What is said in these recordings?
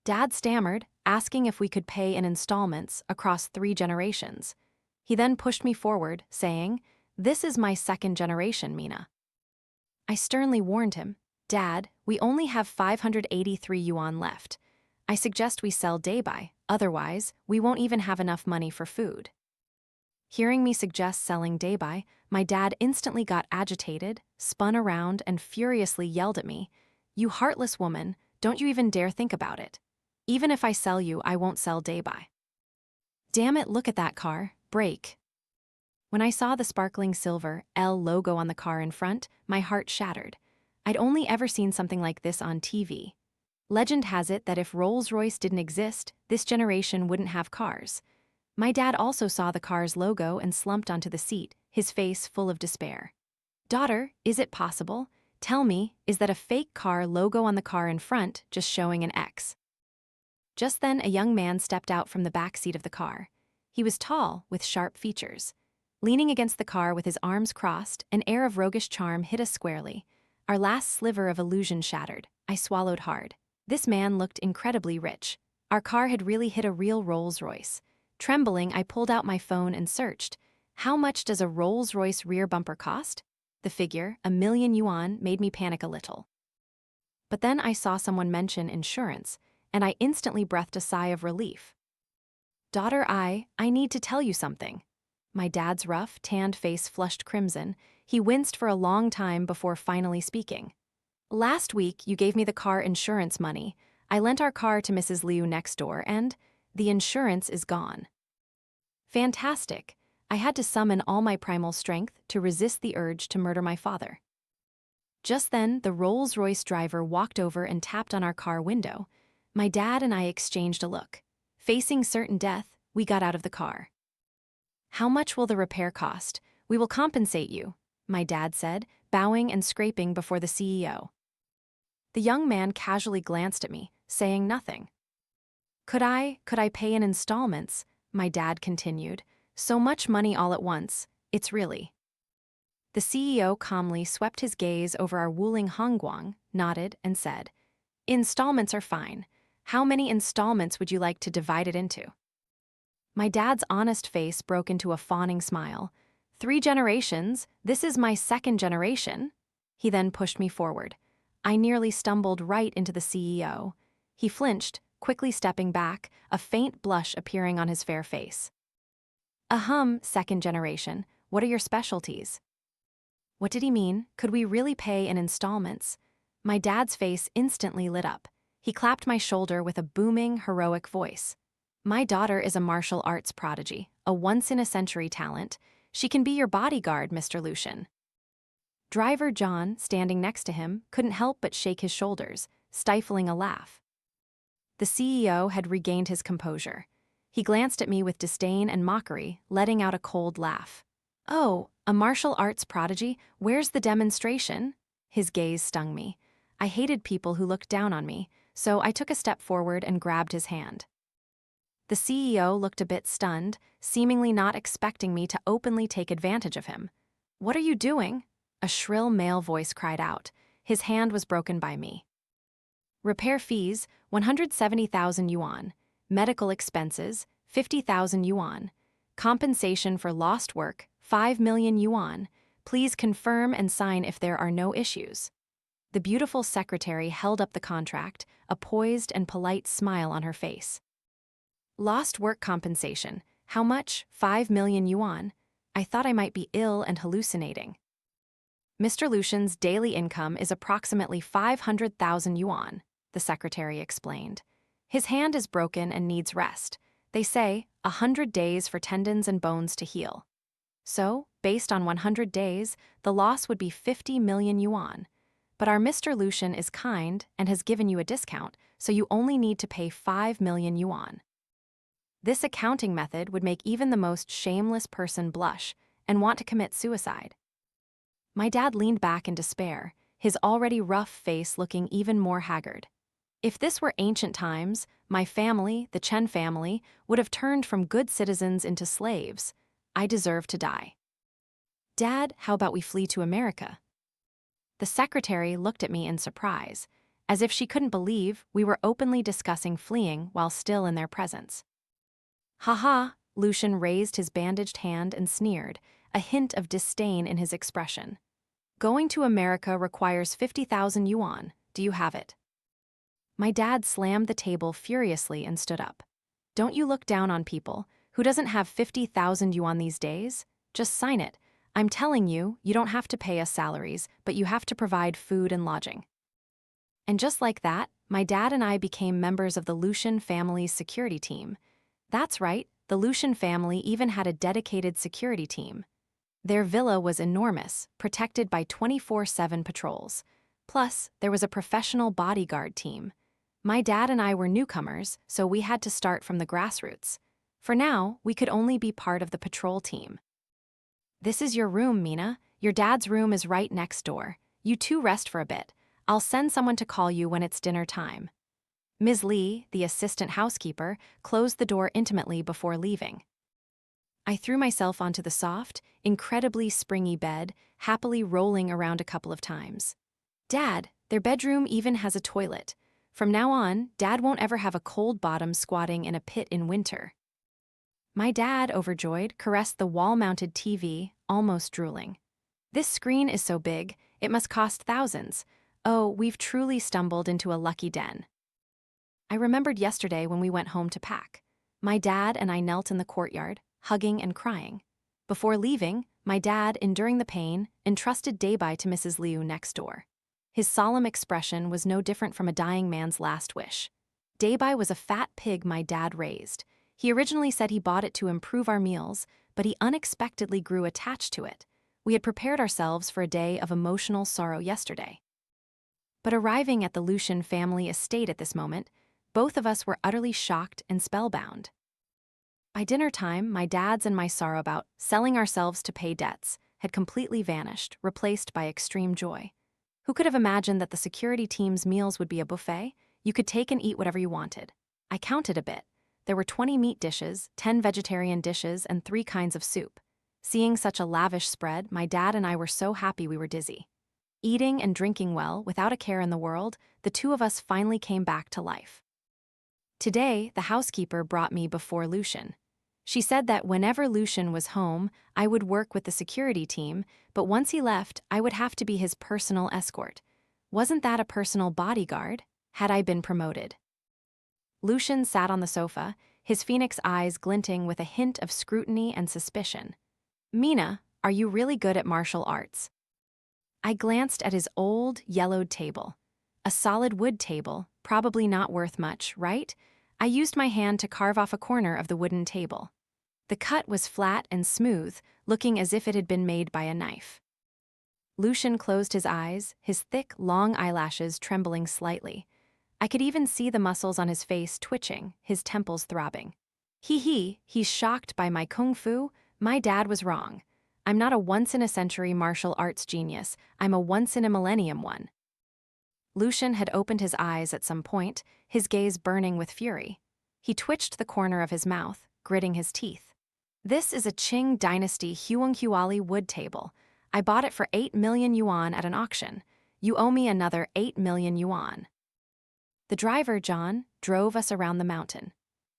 Dad stammered, asking if we could pay in installments across 3 generations. He then pushed me forward, saying, "This is my second generation, Mina." I sternly warned him, "Dad, we only have 583 yuan left. I suggest we sell day-buy, otherwise, we won't even have enough money for food." Hearing me suggest selling day-buy, my dad instantly got agitated, spun around, and furiously yelled at me, "You heartless woman, don't you even dare think about it. Even if I sell you, I won't sell day-buy." Damn it, look at that car, brake. When I saw the sparkling silver L logo on the car in front, my heart shattered. I'd only ever seen something like this on TV. Legend has it that if Rolls-Royce didn't exist, this generation wouldn't have cars. My dad also saw the car's logo and slumped onto the seat, his face full of despair. "Daughter, is it possible? Tell me, is that a fake car logo on the car in front just showing an X?" Just then, a young man stepped out from the back seat of the car. He was tall, with sharp features. Leaning against the car with his arms crossed, an air of roguish charm hit us squarely. Our last sliver of illusion shattered. I swallowed hard. This man looked incredibly rich. Our car had really hit a real Rolls-Royce. Trembling, I pulled out my phone and searched. How much does a Rolls-Royce rear bumper cost? The figure, $1,000,000, made me panic a little. But then I saw someone mention insurance, and I instantly breathed a sigh of relief. "Daughter, I need to tell you something." My dad's rough, tanned face flushed crimson. He winced for a long time before finally speaking. "Last week, you gave me the car insurance money. I lent our car to Mrs. Liu next door, and the insurance is gone." Fantastic. I had to summon all my primal strength to resist the urge to murder my father. Just then, the Rolls-Royce driver walked over and tapped on our car window. My dad and I exchanged a look. Facing certain death, we got out of the car. "How much will the repair cost? We will compensate you," my dad said, bowing and scraping before the CEO. The young man casually glanced at me, saying nothing. Could I pay in installments?" my dad continued. "So much money all at once, it's really..." The CEO calmly swept his gaze over our Wuling Hongguang, nodded, and said, "Installments are fine. How many installments would you like to divide it into?" My dad's honest face broke into a fawning smile. "3 generations, this is my second generation." He then pushed me forward. I nearly stumbled right into the CEO. He flinched, quickly stepping back, a faint blush appearing on his fair face. Second generation, what are your specialties?" What did he mean? Could we really pay in installments? My dad's face instantly lit up. He clapped my shoulder with a booming, heroic voice. "My daughter is a martial arts prodigy, a once-in-a-century talent. She can be your bodyguard, Mr. Lucien." Driver John, standing next to him, couldn't help but shake his shoulders, stifling a laugh. The CEO had regained his composure. He glanced at me with disdain and mockery, letting out a cold laugh. "Oh, a martial arts prodigy? Where's the demonstration?" His gaze stung me. I hated people who looked down on me, so I took a step forward and grabbed his hand. The CEO looked a bit stunned, seemingly not expecting me to openly take advantage of him. "What are you doing?" A shrill male voice cried out. His hand was broken by me. "Repair fees, 170,000 yuan. Medical expenses, 50,000 yuan. Compensation for lost work, 5 million yuan. Please confirm and sign if there are no issues." The beautiful secretary held up the contract, a poised and polite smile on her face. "Lost work compensation. How much? 5 million yuan. I thought I might be ill and hallucinating." "Mr. Lucien's daily income is approximately 500,000 yuan, the secretary explained. "His hand is broken and needs rest. They say 100 days for tendons and bones to heal. So, based on 100 days, the loss would be 50 million yuan. But our Mr. Lucien is kind and has given you a discount, so you only need to pay 5 million yuan. This accounting method would make even the most shameless person blush and want to commit suicide." My dad leaned back in despair, his already rough face looking even more haggard. If this were ancient times, my family, the Chen family, would have turned from good citizens into slaves. I deserve to die. "Dad, how about we flee to America?" The secretary looked at me in surprise. as if she couldn't believe we were openly discussing fleeing while still in their presence. "Ha-ha," Lucien raised his bandaged hand and sneered, a hint of disdain in his expression. "Going to America requires 50,000 yuan. Do you have it?" My dad slammed the table furiously and stood up. "Don't you look down on people? Who doesn't have 50,000 yuan these days? Just sign it. I'm telling you, you don't have to pay us salaries, but you have to provide food and lodging." And just like that, my dad and I became members of the Lucien family's security team. That's right, the Lucien family even had a dedicated security team. Their villa was enormous, protected by 24/7 patrols. Plus, there was a professional bodyguard team. My dad and I were newcomers, so we had to start from the grassroots. For now, we could only be part of the patrol team. "This is your room, Mina. Your dad's room is right next door. You two rest for a bit. I'll send someone to call you when it's dinner time." Ms. Lee, the assistant housekeeper, closed the door intimately before leaving. I threw myself onto the soft, incredibly springy bed, happily rolling around a couple of times. "Dad, their bedroom even has a toilet. From now on, Dad won't ever have a cold bottom squatting in a pit in winter." My dad, overjoyed, caressed the wall-mounted TV, almost drooling. "This screen is so big, it must cost thousands. Oh, we've truly stumbled into a lucky den." I remembered yesterday when we went home to pack. My dad and I knelt in the courtyard, hugging and crying. Before leaving, my dad, enduring the pain, entrusted Daybai to Mrs. Liu next door. His solemn expression was no different from a dying man's last wish. Daybai was a fat pig my dad raised. He originally said he bought it to improve our meals, but he unexpectedly grew attached to it. We had prepared ourselves for a day of emotional sorrow yesterday. But arriving at the Lucien family estate at this moment, both of us were utterly shocked and spellbound. By dinner time, my dad's and my sorrow about selling ourselves to pay debts had completely vanished, replaced by extreme joy. Who could have imagined that the security team's meals would be a buffet? You could take and eat whatever you wanted. I counted a bit. There were 20 meat dishes, 10 vegetarian dishes, and 3 kinds of soup. Seeing such a lavish spread, my dad and I were so happy we were dizzy. Eating and drinking well, without a care in the world, the two of us finally came back to life. Today, the housekeeper brought me before Lucien. She said that whenever Lucien was home, I would work with the security team, but once he left, I would have to be his personal escort. Wasn't that a personal bodyguard? Had I been promoted? Lucien sat on the sofa, his phoenix eyes glinting with a hint of scrutiny and suspicion. "Mina, are you really good at martial arts?" I glanced at his old, yellowed table. A solid wood table, probably not worth much, right? I used my hand to carve off a corner of the wooden table. The cut was flat and smooth, looking as if it had been made by a knife. Lucien closed his eyes, his thick, long eyelashes trembling slightly. I could even see the muscles on his face twitching, his temples throbbing. He's shocked by my kung fu? My dad was wrong. I'm not a once-in-a-century martial arts genius, I'm a once-in-a-millennium one. Lucien had opened his eyes at some point, his gaze burning with fury. He twitched the corner of his mouth, gritting his teeth. "This is a Qing dynasty Huanghuali wood table. I bought it for 8 million yuan at an auction. You owe me another 8 million yuan. The driver, John, drove us around the mountain.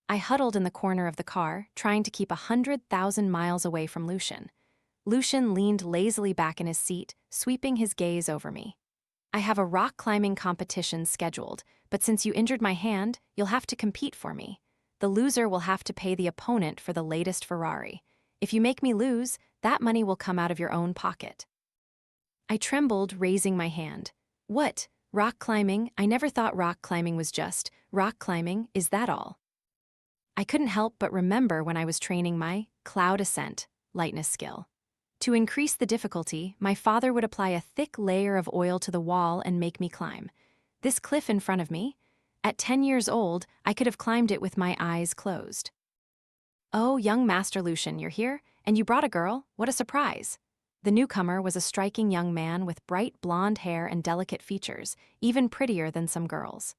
I huddled in the corner of the car, trying to keep 100,000 miles away from Lucien. Lucien leaned lazily back in his seat, sweeping his gaze over me. "I have a rock climbing competition scheduled, but since you injured my hand, you'll have to compete for me. The loser will have to pay the opponent for the latest Ferrari. If you make me lose, that money will come out of your own pocket." I trembled, raising my hand. "What? Rock climbing? I never thought rock climbing was just rock climbing, is that all?" I couldn't help but remember when I was training my cloud ascent lightness skill. To increase the difficulty, my father would apply a thick layer of oil to the wall and make me climb. This cliff in front of me? At 10 years old, I could have climbed it with my eyes closed. "Oh, young Master Lucien, you're here? And you brought a girl? What a surprise!" The newcomer was a striking young man with bright blonde hair and delicate features, even prettier than some girls.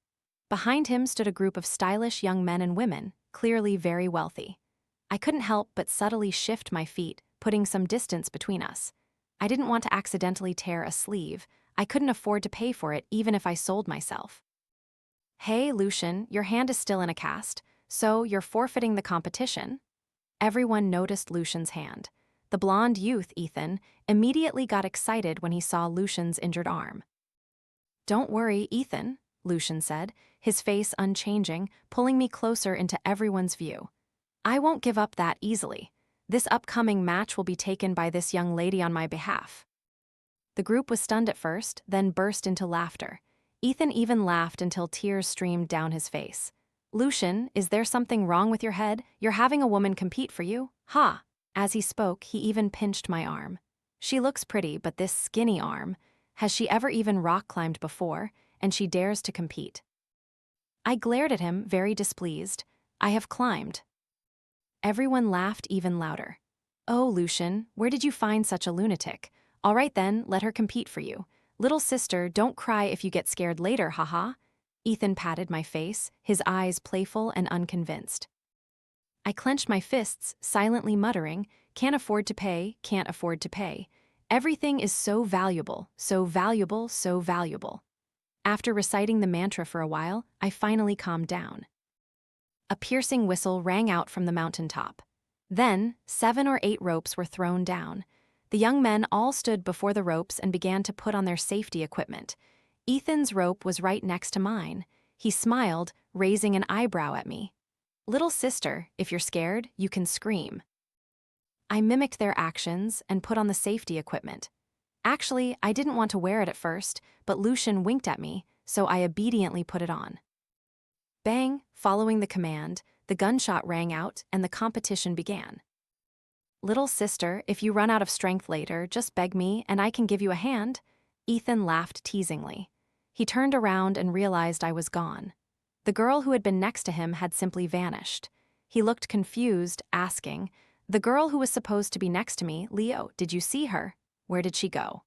Behind him stood a group of stylish young men and women, clearly very wealthy. I couldn't help but subtly shift my feet, putting some distance between us. I didn't want to accidentally tear a sleeve. I couldn't afford to pay for it even if I sold myself. Hey, Lucien, your hand is still in a cast, so you're forfeiting the competition? Everyone noticed Lucien's hand. The blonde youth, Ethan, immediately got excited when he saw Lucien's injured arm. Don't worry, Ethan, Lucien said, his face unchanging, pulling me closer into everyone's view. I won't give up that easily. This upcoming match will be taken by this young lady on my behalf. The group was stunned at first, then burst into laughter. Ethan even laughed until tears streamed down his face. Lucien, is there something wrong with your head? You're having a woman compete for you? Ha! As he spoke, he even pinched my arm. She looks pretty, but this skinny arm. Has she ever even rock climbed before? And she dares to compete. I glared at him, very displeased. I have climbed. Everyone laughed even louder. Oh, Lucien, where did you find such a lunatic? All right then, let her compete for you. Little sister, don't cry if you get scared later, haha. Ethan patted my face, his eyes playful and unconvinced. I clenched my fists, silently muttering, can't afford to pay, can't afford to pay. Everything is so valuable, so valuable, so valuable. After reciting the mantra for a while, I finally calmed down. A piercing whistle rang out from the mountaintop. Then, 7 or 8 ropes were thrown down. The young men all stood before the ropes and began to put on their safety equipment. Ethan's rope was right next to mine. He smiled, raising an eyebrow at me. Little sister, if you're scared, you can scream. I mimicked their actions and put on the safety equipment. Actually, I didn't want to wear it at first, but Lucien winked at me, so I obediently put it on. Bang, following the command, the gunshot rang out and the competition began. Little sister, if you run out of strength later, just beg me and I can give you a hand. Ethan laughed teasingly. He turned around and realized I was gone. The girl who had been next to him had simply vanished. He looked confused, asking, the girl who was supposed to be next to me, Leo, did you see her? Where did she go?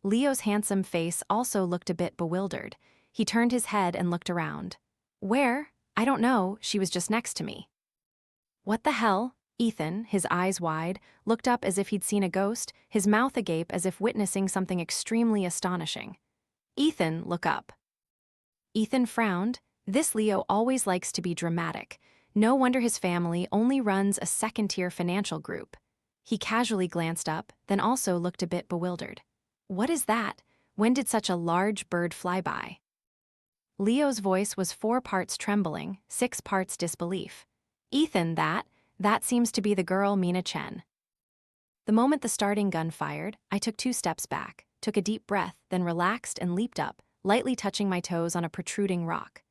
Leo's handsome face also looked a bit bewildered. He turned his head and looked around. Where? I don't know, she was just next to me. What the hell? Ethan, his eyes wide, looked up as if he'd seen a ghost, his mouth agape as if witnessing something extremely astonishing. Ethan, look up. Ethan frowned. This Leo always likes to be dramatic. No wonder his family only runs a second-tier financial group. He casually glanced up, then also looked a bit bewildered. What is that? When did such a large bird fly by? Leo's voice was 4 parts trembling, 6 parts disbelief. Ethan, that seems to be the girl Mina Chen. The moment the starting gun fired, I took 2 steps back, took a deep breath, then relaxed and leaped up, lightly touching my toes on a protruding rock.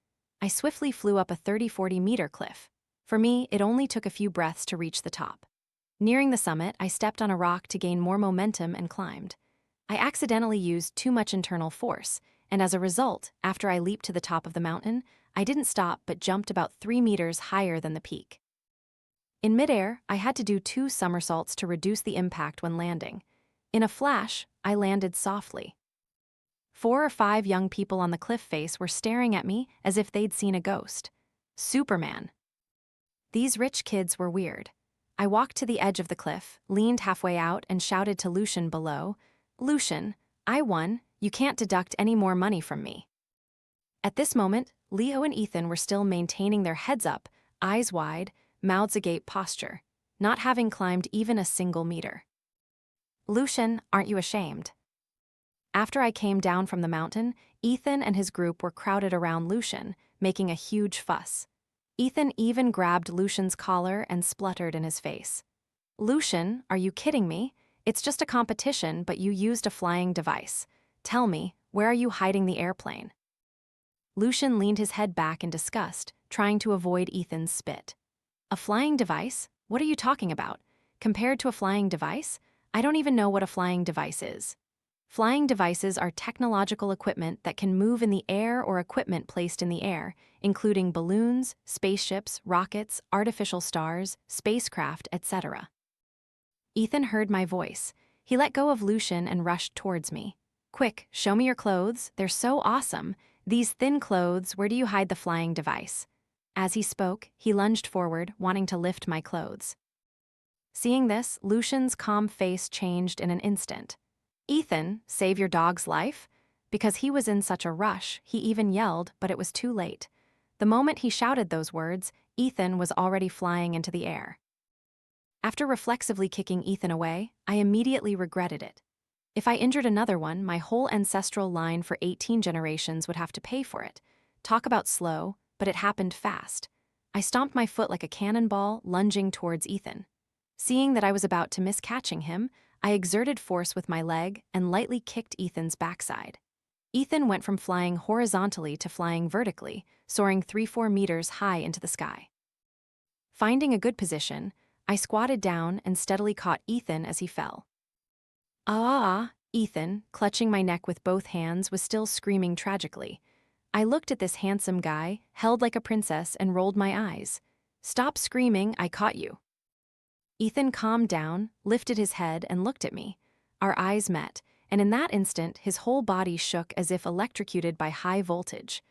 I swiftly flew up a 30-40 meter cliff. For me, it only took a few breaths to reach the top. Nearing the summit, I stepped on a rock to gain more momentum and climbed. I accidentally used too much internal force, and as a result, after I leaped to the top of the mountain, I didn't stop but jumped about 3 meters higher than the peak. In midair, I had to do 2 somersaults to reduce the impact when landing. In a flash, I landed softly. 4 or 5 young people on the cliff face were staring at me as if they'd seen a ghost. Superman. These rich kids were weird. I walked to the edge of the cliff, leaned halfway out, and shouted to Lucien below, Lucien, I won, you can't deduct any more money from me. At this moment, Leo and Ethan were still maintaining their heads up, eyes wide, mouths agape posture, not having climbed even a single meter. Lucien, aren't you ashamed? After I came down from the mountain, Ethan and his group were crowded around Lucien, making a huge fuss. Ethan even grabbed Lucien's collar and spluttered in his face. Lucien, are you kidding me? It's just a competition, but you used a flying device. Tell me, where are you hiding the airplane? Lucien leaned his head back in disgust, trying to avoid Ethan's spit. A flying device? What are you talking about? Compared to a flying device? I don't even know what a flying device is. Flying devices are technological equipment that can move in the air or equipment placed in the air, including balloons, spaceships, rockets, artificial stars, spacecraft, etc. Ethan heard my voice. He let go of Lucien and rushed towards me. Quick, show me your clothes, they're so awesome. These thin clothes, where do you hide the flying device? As he spoke, he lunged forward, wanting to lift my clothes. Seeing this, Lucien's calm face changed in an instant. "Ethan, save your dog's life?" Because he was in such a rush, he even yelled, but it was too late. The moment he shouted those words, Ethan was already flying into the air. After reflexively kicking Ethan away, I immediately regretted it. If I injured another one, my whole ancestral line for 18 generations would have to pay for it. Talk about slow, but it happened fast. I stomped my foot like a cannonball, lunging towards Ethan. Seeing that I was about to miss catching him, I exerted force with my leg and lightly kicked Ethan's backside. Ethan went from flying horizontally to flying vertically, soaring 3-4 meters high into the sky. Finding a good position, I squatted down and steadily caught Ethan as he fell. Ethan, clutching my neck with both hands, was still screaming tragically. I looked at this handsome guy, held like a princess, and rolled my eyes. "Stop screaming, I caught you." Ethan calmed down, lifted his head, and looked at me. Our eyes met, and in that instant, his whole body shook as if electrocuted by high voltage.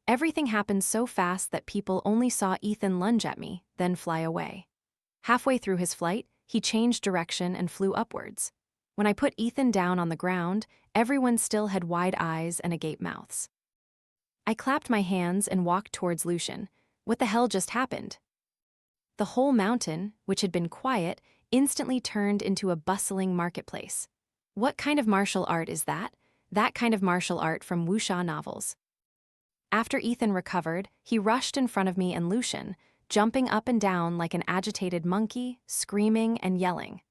Everything happened so fast that people only saw Ethan lunge at me, then fly away. Halfway through his flight, he changed direction and flew upwards. When I put Ethan down on the ground, everyone still had wide eyes and agape mouths. I clapped my hands and walked towards Lucien. What the hell just happened? The whole mountain, which had been quiet, instantly turned into a bustling marketplace. What kind of martial art is that? That kind of martial art from wuxia novels. After Ethan recovered, he rushed in front of me and Lucien, jumping up and down like an agitated monkey, screaming and yelling.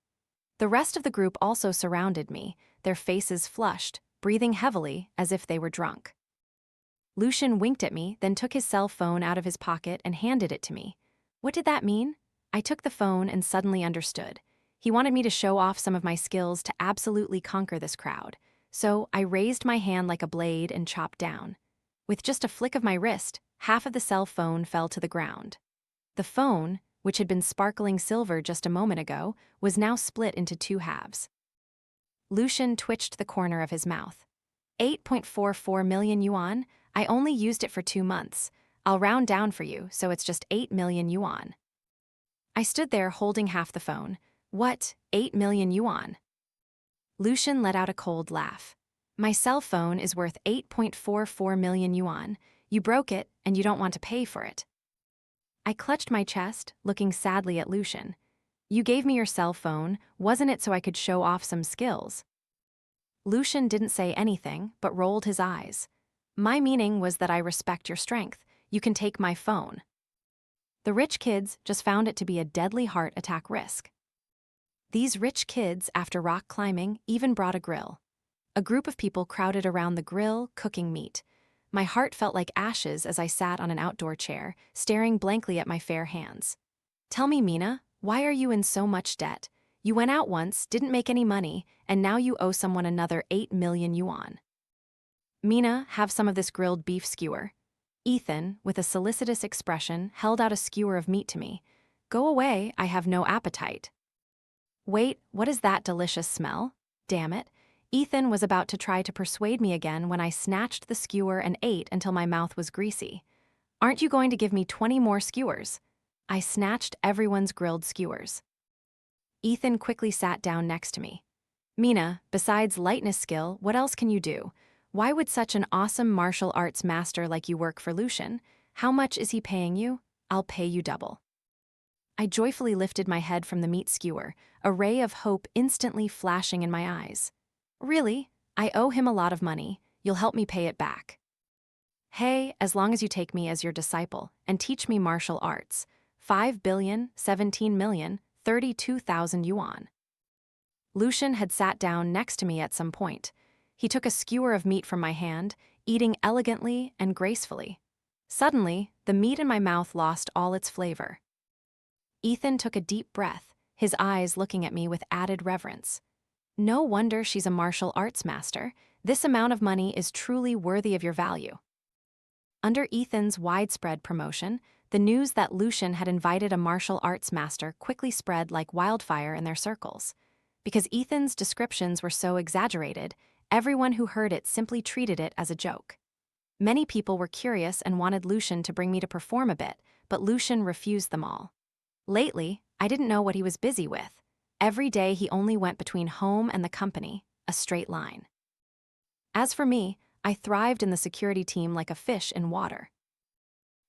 The rest of the group also surrounded me, their faces flushed, breathing heavily as if they were drunk. Lucien winked at me, then took his cell phone out of his pocket and handed it to me. What did that mean? I took the phone and suddenly understood. He wanted me to show off some of my skills to absolutely conquer this crowd. So I raised my hand like a blade and chopped down. With just a flick of my wrist, half of the cell phone fell to the ground. The phone, which had been sparkling silver just a moment ago, was now split into 2 halves. Lucien twitched the corner of his mouth. 8.44 million yuan? I only used it for 2 months. I'll round down for you, so it's just 8 million yuan. I stood there holding half the phone. What, 8 million yuan? Lucien let out a cold laugh. My cell phone is worth 8.44 million yuan. You broke it, and you don't want to pay for it. I clutched my chest, looking sadly at Lucien. You gave me your cell phone, wasn't it so I could show off some skills? Lucien didn't say anything, but rolled his eyes. My meaning was that I respect your strength. You can take my phone. The rich kids just found it to be a deadly heart attack risk. These rich kids, after rock climbing, even brought a grill. A group of people crowded around the grill, cooking meat. My heart felt like ashes as I sat on an outdoor chair, staring blankly at my fair hands. Tell me, Mina, why are you in so much debt? You went out once, didn't make any money, and now you owe someone another 8 million yuan. Mina, have some of this grilled beef skewer. Ethan, with a solicitous expression, held out a skewer of meat to me. Go away, I have no appetite. Wait, what is that delicious smell? Damn it. Ethan was about to try to persuade me again when I snatched the skewer and ate until my mouth was greasy. Aren't you going to give me 20 more skewers? I snatched everyone's grilled skewers. Ethan quickly sat down next to me. Mina, besides lightness skill, what else can you do? Why would such an awesome martial arts master like you work for Lucien? How much is he paying you? I'll pay you double. I joyfully lifted my head from the meat skewer, a ray of hope instantly flashing in my eyes. Really? I owe him a lot of money. You'll help me pay it back. Hey, as long as you take me as your disciple and teach me martial arts. 5 billion, 17 million, 32,000 yuan. Lucien had sat down next to me at some point. He took a skewer of meat from my hand, eating elegantly and gracefully. Suddenly, the meat in my mouth lost all its flavor. Ethan took a deep breath, his eyes looking at me with added reverence. No wonder she's a martial arts master. This amount of money is truly worthy of your value. Under Ethan's widespread promotion, the news that Lucien had invited a martial arts master quickly spread like wildfire in their circles. Because Ethan's descriptions were so exaggerated, everyone who heard it simply treated it as a joke. Many people were curious and wanted Lucien to bring me to perform a bit, but Lucien refused them all. Lately, I didn't know what he was busy with. Every day he only went between home and the company. a straight line. As for me, I thrived in the security team like a fish in water.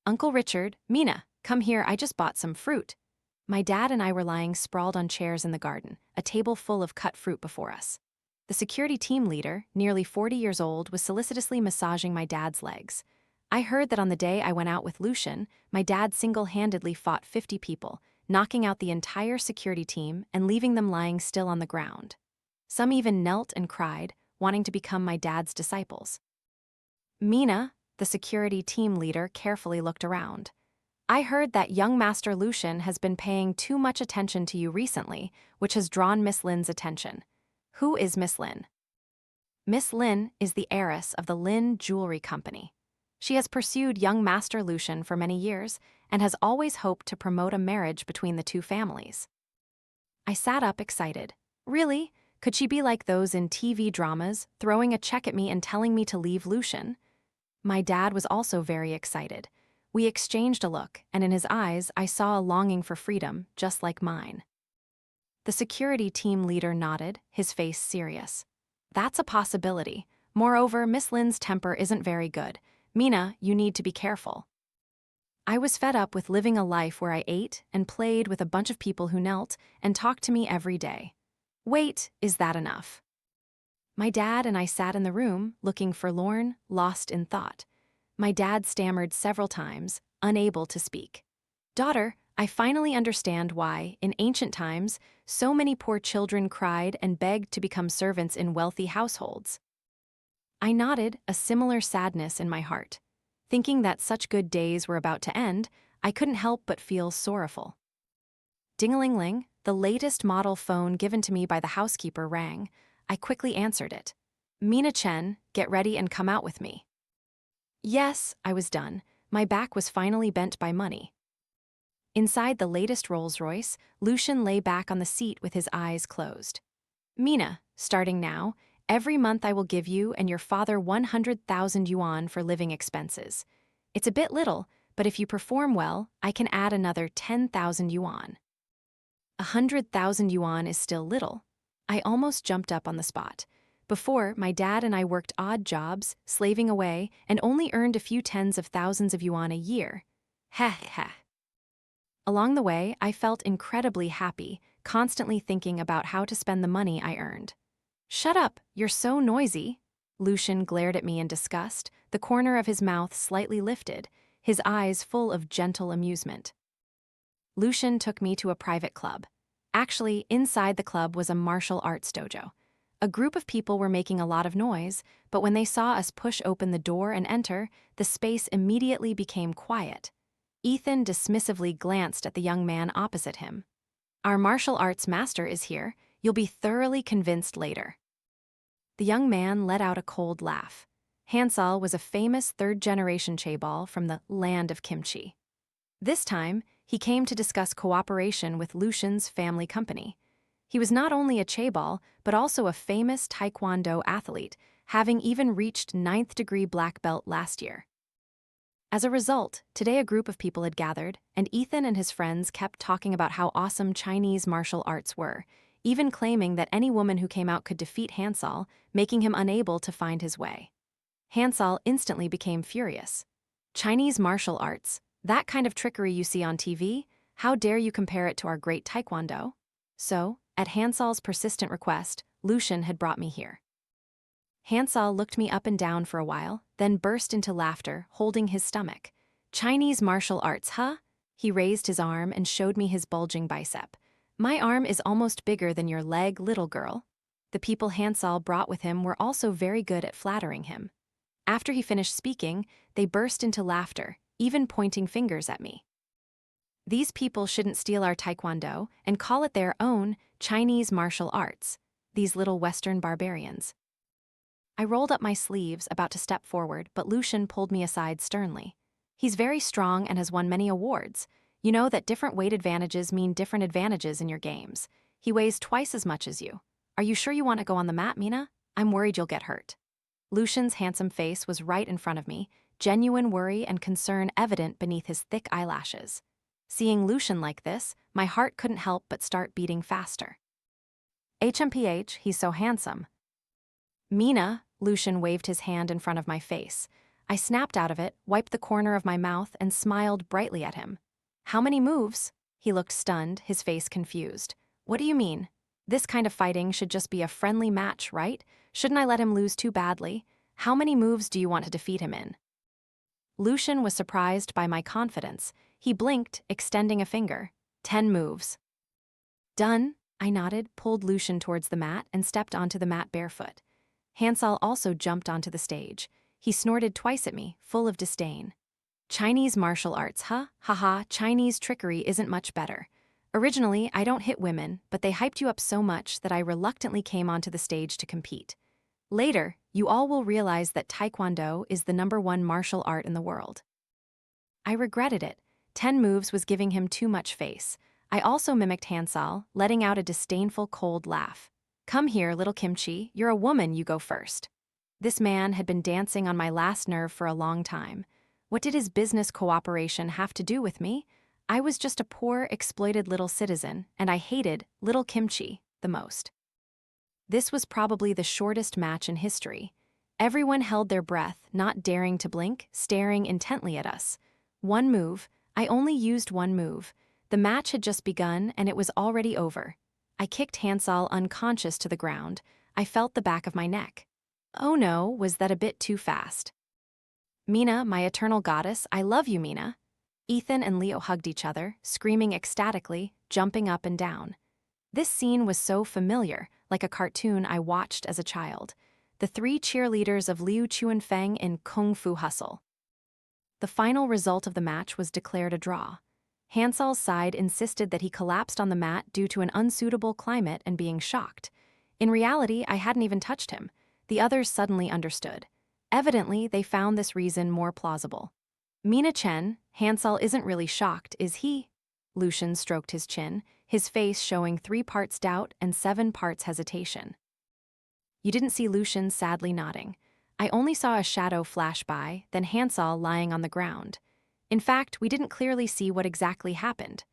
Uncle Richard, Mina, come here, I just bought some fruit. My dad and I were lying sprawled on chairs in the garden, a table full of cut fruit before us. The security team leader, nearly 40 years old, was solicitously massaging my dad's legs. I heard that on the day I went out with Lucien, my dad single-handedly fought 50 people, knocking out the entire security team and leaving them lying still on the ground. Some even knelt and cried, wanting to become my dad's disciples. Mina, the security team leader, carefully looked around. I heard that young Master Lucien has been paying too much attention to you recently, which has drawn Miss Lin's attention. Who is Miss Lin? Miss Lin is the heiress of the Lin Jewelry Company. She has pursued young Master Lucien for many years and has always hoped to promote a marriage between the two families. I sat up excited. Really? Could she be like those in TV dramas, throwing a check at me and telling me to leave Lucien? My dad was also very excited. We exchanged a look, and in his eyes I saw a longing for freedom, just like mine. The security team leader nodded, his face serious. That's a possibility. Moreover, Miss Lin's temper isn't very good. Mina, you need to be careful. I was fed up with living a life where I ate and played with a bunch of people who knelt and talked to me every day. Wait, is that enough? My dad and I sat in the room, looking forlorn, lost in thought. My dad stammered several times, unable to speak. Daughter, I finally understand why, in ancient times, so many poor children cried and begged to become servants in wealthy households. I nodded, a similar sadness in my heart. Thinking that such good days were about to end, I couldn't help but feel sorrowful. Ding-a-ling-ling, the latest model phone given to me by the housekeeper rang. I quickly answered it. Mina Chen, get ready and come out with me. Yes, I was done. My back was finally bent by money. Inside the latest Rolls-Royce, Lucien lay back on the seat with his eyes closed. Mina, starting now, every month I will give you and your father 100,000 yuan for living expenses. It's a bit little, but if you perform well, I can add another 10,000 yuan. 100,000 yuan is still little. I almost jumped up on the spot. Before, my dad and I worked odd jobs, slaving away, and only earned a few tens of thousands of yuan a year. Heh heh. Along the way, I felt incredibly happy, constantly thinking about how to spend the money I earned. Shut up, you're so noisy. Lucien glared at me in disgust, the corner of his mouth slightly lifted, his eyes full of gentle amusement. Lucien took me to a private club. Actually, inside the club was a martial arts dojo. A group of people were making a lot of noise, but when they saw us push open the door and enter, the space immediately became quiet. Ethan dismissively glanced at the young man opposite him. Our martial arts master is here. You'll be thoroughly convinced later. The young man let out a cold laugh. Hansal was a famous third-generation chaebol from the land of kimchi. This time, he came to discuss cooperation with Lucien's family company. He was not only a chaebol, but also a famous taekwondo athlete, having even reached 9th-degree black belt last year. As a result, today a group of people had gathered, and Ethan and his friends kept talking about how awesome Chinese martial arts were, even claiming that any woman who came out could defeat Hansal, making him unable to find his way. Hansal instantly became furious. Chinese martial arts, that kind of trickery you see on TV, how dare you compare it to our great taekwondo? So, at Hansal's persistent request, Lucien had brought me here. Hansal looked me up and down for a while, then burst into laughter, holding his stomach. Chinese martial arts, huh? He raised his arm and showed me his bulging bicep. My arm is almost bigger than your leg, little girl. The people Hansal brought with him were also very good at flattering him. After he finished speaking, they burst into laughter, even pointing fingers at me. These people shouldn't steal our taekwondo and call it their own Chinese martial arts, these little Western barbarians. I rolled up my sleeves, about to step forward, but Lucien pulled me aside sternly. He's very strong and has won many awards. You know that different weight advantages mean different advantages in your games. He weighs twice as much as you. Are you sure you want to go on the mat, Mina? I'm worried you'll get hurt. Lucien's handsome face was right in front of me, genuine worry and concern evident beneath his thick eyelashes. Seeing Lucien like this, my heart couldn't help but start beating faster. HMPH, he's so handsome. Mina, Lucien waved his hand in front of my face. I snapped out of it, wiped the corner of my mouth, and smiled brightly at him. How many moves? He looked stunned, his face confused. What do you mean? This kind of fighting should just be a friendly match, right? Shouldn't I let him lose too badly? How many moves do you want to defeat him in? Lucien was surprised by my confidence. He blinked, extending a finger. 10 moves. Done, I nodded, pulled Lucien towards the mat, and stepped onto the mat barefoot. Hansel also jumped onto the stage. He snorted twice at me, full of disdain. Chinese martial arts, huh? Haha, Chinese trickery isn't much better. Originally, I don't hit women, but they hyped you up so much that I reluctantly came onto the stage to compete. Later, you all will realize that Taekwondo is the #1 martial art in the world. I regretted it. 10 moves was giving him too much face. I also mimicked Hansel, letting out a disdainful cold laugh. Come here, little kimchi, you're a woman, you go first. This man had been dancing on my last nerve for a long time. What did his business cooperation have to do with me? I was just a poor, exploited little citizen, and I hated little kimchi the most. This was probably the shortest match in history. Everyone held their breath, not daring to blink, staring intently at us. One move, I only used one move. The match had just begun, and it was already over. I kicked Hansel unconscious to the ground. I felt the back of my neck. Oh no, was that a bit too fast? Mina, my eternal goddess, I love you, Mina. Ethan and Leo hugged each other, screaming ecstatically, jumping up and down. This scene was so familiar, like a cartoon I watched as a child. The 3 cheerleaders of Liu Chuanfeng in Kung Fu Hustle. The final result of the match was declared a draw. Hansel's side insisted that he collapsed on the mat due to an unsuitable climate and being shocked. In reality, I hadn't even touched him. The others suddenly understood. Evidently, they found this reason more plausible. Mina Chen, Hansel isn't really shocked, is he? Lucien stroked his chin, his face showing 3 parts doubt and 7 parts hesitation. You didn't see Lucien sadly nodding. I only saw a shadow flash by, then Hansel lying on the ground. In fact, we didn't clearly see what exactly happened.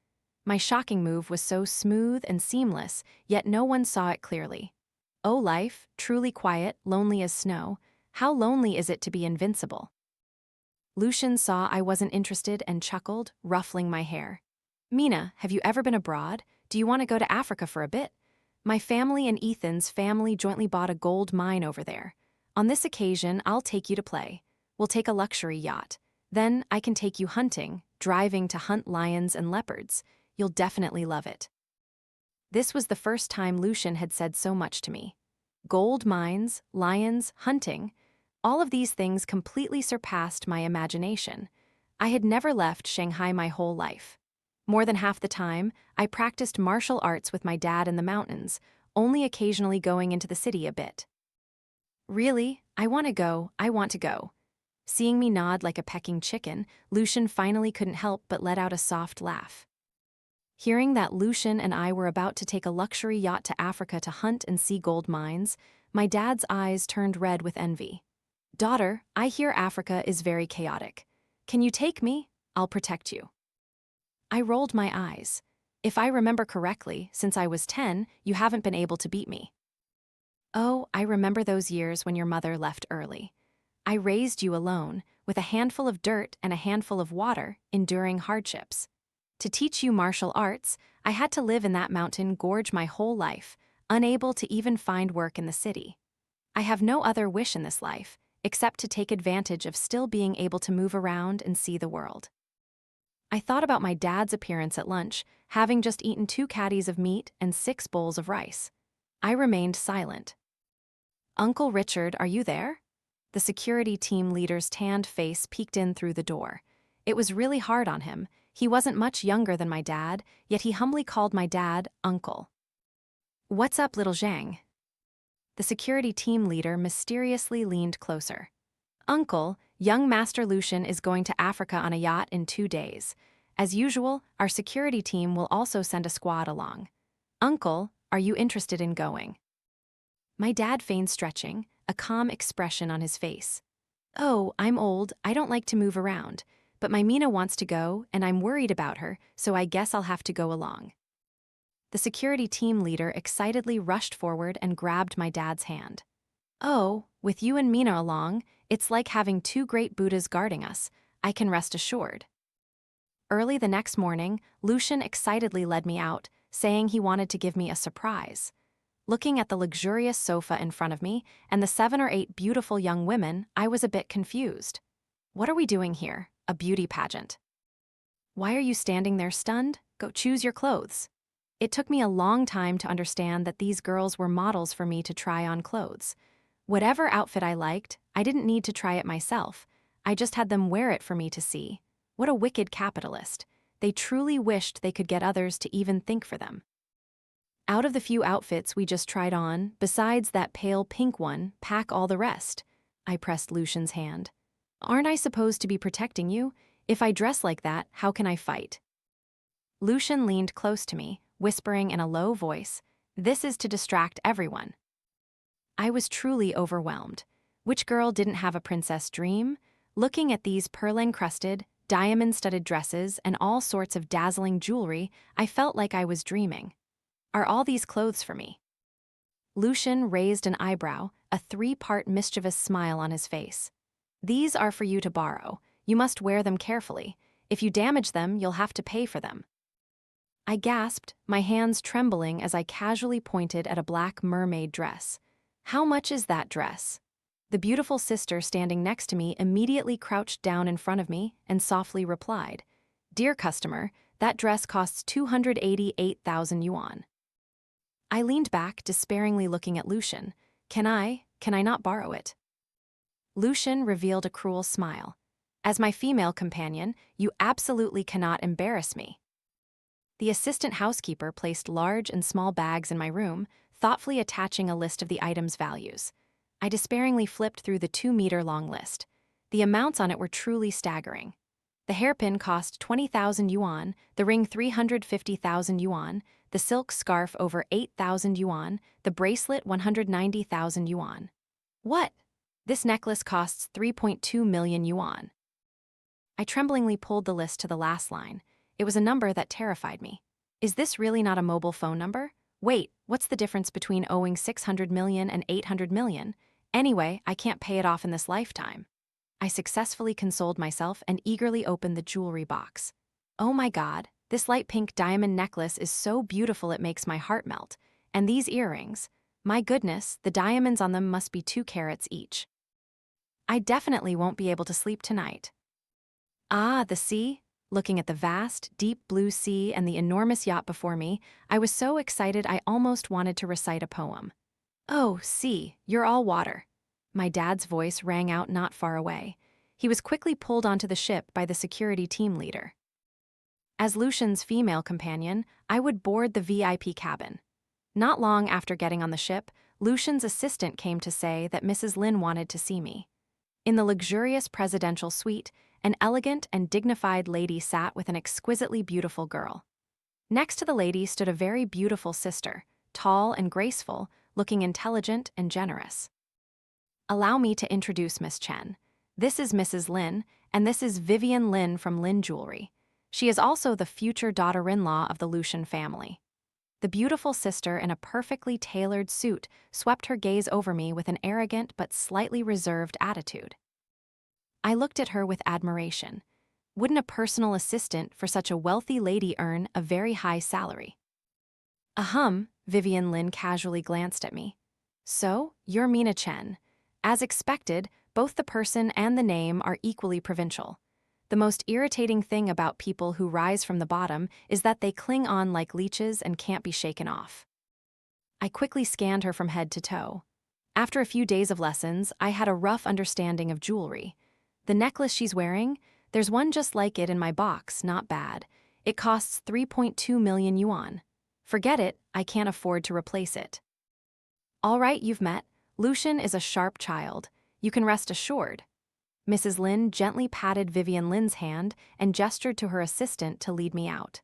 My shocking move was so smooth and seamless, yet no one saw it clearly. Oh life, truly quiet, lonely as snow, how lonely is it to be invincible? Lucien saw I wasn't interested and chuckled, ruffling my hair. Mina, have you ever been abroad? Do you want to go to Africa for a bit? My family and Ethan's family jointly bought a gold mine over there. On this occasion, I'll take you to play. We'll take a luxury yacht. Then I can take you hunting, driving to hunt lions and leopards. You'll definitely love it. This was the first time Lucien had said so much to me. Gold mines, lions, hunting. All of these things completely surpassed my imagination. I had never left Shanghai my whole life. More than half the time, I practiced martial arts with my dad in the mountains, only occasionally going into the city a bit. Really? I want to go. Seeing me nod like a pecking chicken, Lucien finally couldn't help but let out a soft laugh. Hearing that Lucien and I were about to take a luxury yacht to Africa to hunt and see gold mines, my dad's eyes turned red with envy. Daughter, I hear Africa is very chaotic. Can you take me? I'll protect you. I rolled my eyes. If I remember correctly, since I was 10, you haven't been able to beat me. Oh, I remember those years when your mother left early. I raised you alone, with a handful of dirt and a handful of water, enduring hardships. To teach you martial arts, I had to live in that mountain gorge my whole life, unable to even find work in the city. I have no other wish in this life, except to take advantage of still being able to move around and see the world. I thought about my dad's appearance at lunch, having just eaten 2 caddies of meat and 6 bowls of rice. I remained silent. Uncle Richard, are you there? The security team leader's tanned face peeked in through the door. It was really hard on him. He wasn't much younger than my dad, yet he humbly called my dad Uncle. What's up, little Zhang? The security team leader mysteriously leaned closer. Uncle, young Master Lucien is going to Africa on a yacht in 2 days. As usual, our security team will also send a squad along. Uncle, are you interested in going? My dad feigned stretching, a calm expression on his face. Oh, I'm old, I don't like to move around, but my Mina wants to go, and I'm worried about her, so I guess I'll have to go along. The security team leader excitedly rushed forward and grabbed my dad's hand. Oh, with you and Mina along, it's like having two great Buddhas guarding us, I can rest assured. Early the next morning, Lucien excitedly led me out, saying he wanted to give me a surprise. Looking at the luxurious sofa in front of me and the 7 or 8 beautiful young women, I was a bit confused. What are we doing here? A beauty pageant. Why are you standing there stunned? Go choose your clothes. It took me a long time to understand that these girls were models for me to try on clothes. Whatever outfit I liked, I didn't need to try it myself. I just had them wear it for me to see. What a wicked capitalist. They truly wished they could get others to even think for them. Out of the few outfits we just tried on, besides that pale pink one, pack all the rest. I pressed Lucien's hand. Aren't I supposed to be protecting you? If I dress like that, how can I fight? Lucien leaned close to me, whispering in a low voice, "This is to distract everyone." I was truly overwhelmed. Which girl didn't have a princess dream? Looking at these pearl-encrusted, diamond-studded dresses and all sorts of dazzling jewelry, I felt like I was dreaming. Are all these clothes for me? Lucien raised an eyebrow, a 3-part mischievous smile on his face. These are for you to borrow. You must wear them carefully. If you damage them, you'll have to pay for them. I gasped, my hands trembling as I casually pointed at a black mermaid dress. How much is that dress? The beautiful sister standing next to me immediately crouched down in front of me and softly replied, "Dear customer, that dress costs 288,000 yuan. I leaned back, despairingly looking at Lucien. Can I not borrow it?" Lucien revealed a cruel smile. "As my female companion, you absolutely cannot embarrass me." The assistant housekeeper placed large and small bags in my room, thoughtfully attaching a list of the item's values. I despairingly flipped through the 2-meter-long list. The amounts on it were truly staggering. The hairpin cost 20,000 yuan, the ring 350,000 yuan, the silk scarf over 8,000 yuan, the bracelet 190,000 yuan. What? This necklace costs 3.2 million yuan. I tremblingly pulled the list to the last line. It was a number that terrified me. Is this really not a mobile phone number? Wait, what's the difference between owing 600 million and 800 million? Anyway, I can't pay it off in this lifetime. I successfully consoled myself and eagerly opened the jewelry box. Oh my God, this light pink diamond necklace is so beautiful it makes my heart melt. And these earrings, my goodness, the diamonds on them must be 2 carats each. I definitely won't be able to sleep tonight. Ah, the sea? Looking at the vast, deep blue sea and the enormous yacht before me, I was so excited I almost wanted to recite a poem. "Oh, sea, you're all water." My dad's voice rang out not far away. He was quickly pulled onto the ship by the security team leader. As Lucien's female companion, I would board the VIP cabin. Not long after getting on the ship, Lucien's assistant came to say that Mrs. Lin wanted to see me. In the luxurious presidential suite, an elegant and dignified lady sat with an exquisitely beautiful girl. Next to the lady stood a very beautiful sister, tall and graceful, looking intelligent and generous. "Allow me to introduce Miss Chen. This is Mrs. Lin, and this is Vivian Lin from Lin Jewelry. She is also the future daughter-in-law of the Lucien family." The beautiful sister in a perfectly tailored suit swept her gaze over me with an arrogant but slightly reserved attitude. I looked at her with admiration. Wouldn't a personal assistant for such a wealthy lady earn a very high salary? Ahem, Vivian Lin casually glanced at me. "So, you're Mina Chen. As expected, both the person and the name are equally provincial. The most irritating thing about people who rise from the bottom is that they cling on like leeches and can't be shaken off." I quickly scanned her from head to toe. After a few days of lessons, I had a rough understanding of jewelry. The necklace she's wearing, there's one just like it in my box, not bad. It costs 3.2 million yuan. Forget it, I can't afford to replace it. All right, you've met. Lucien is a sharp child. You can rest assured. Mrs. Lin gently patted Vivian Lin's hand and gestured to her assistant to lead me out.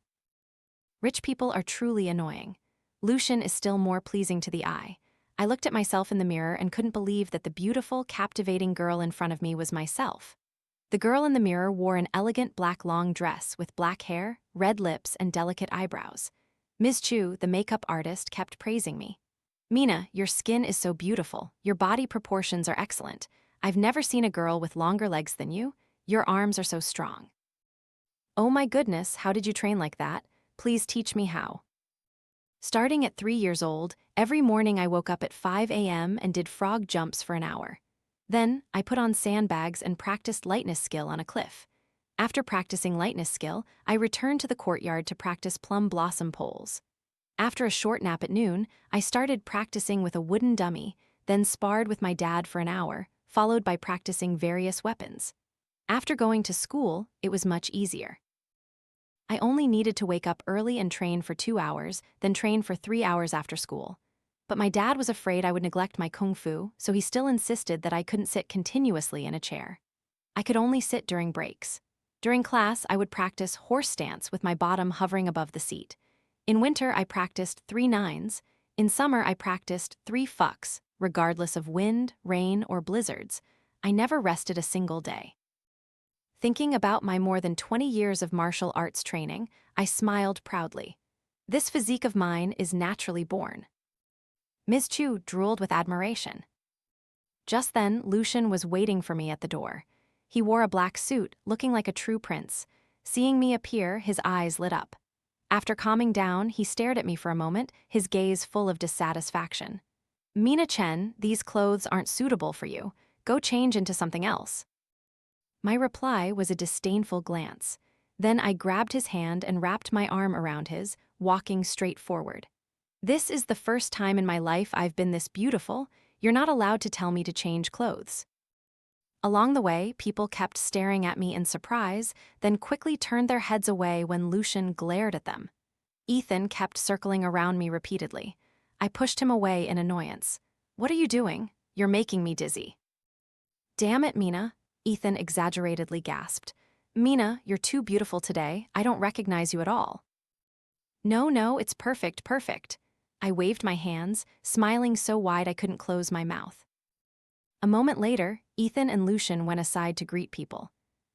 Rich people are truly annoying. Lucien is still more pleasing to the eye. I looked at myself in the mirror and couldn't believe that the beautiful, captivating girl in front of me was myself. The girl in the mirror wore an elegant black long dress with black hair, red lips, and delicate eyebrows. Ms. Chu, the makeup artist, kept praising me. Mina, your skin is so beautiful. Your body proportions are excellent. I've never seen a girl with longer legs than you. Your arms are so strong. Oh my goodness, how did you train like that? Please teach me how. Starting at 3 years old, every morning I woke up at 5 a.m. and did frog jumps for an hour. Then, I put on sandbags and practiced lightness skill on a cliff. After practicing lightness skill, I returned to the courtyard to practice plum blossom poles. After a short nap at noon, I started practicing with a wooden dummy, then sparred with my dad for an hour, followed by practicing various weapons. After going to school, it was much easier. I only needed to wake up early and train for 2 hours, then train for 3 hours after school. But my dad was afraid I would neglect my kung fu, so he still insisted that I couldn't sit continuously in a chair. I could only sit during breaks. During class, I would practice horse stance with my bottom hovering above the seat. In winter, I practiced 3 nines. In summer, I practiced 3 fucks, regardless of wind, rain, or blizzards. I never rested a single day. Thinking about my more than 20 years of martial arts training, I smiled proudly. This physique of mine is naturally born. Ms. Chu drooled with admiration. Just then, Lucien was waiting for me at the door. He wore a black suit, looking like a true prince. Seeing me appear, his eyes lit up. After calming down, he stared at me for a moment, his gaze full of dissatisfaction. Mina Chen, these clothes aren't suitable for you. Go change into something else. My reply was a disdainful glance. Then I grabbed his hand and wrapped my arm around his, walking straight forward. This is the first time in my life I've been this beautiful. You're not allowed to tell me to change clothes. Along the way, people kept staring at me in surprise, then quickly turned their heads away when Lucien glared at them. Ethan kept circling around me repeatedly. I pushed him away in annoyance. What are you doing? You're making me dizzy. Damn it, Mina, Ethan exaggeratedly gasped. Mina, you're too beautiful today. I don't recognize you at all. No, it's perfect. I waved my hands, smiling so wide I couldn't close my mouth. A moment later, Ethan and Lucien went aside to greet people.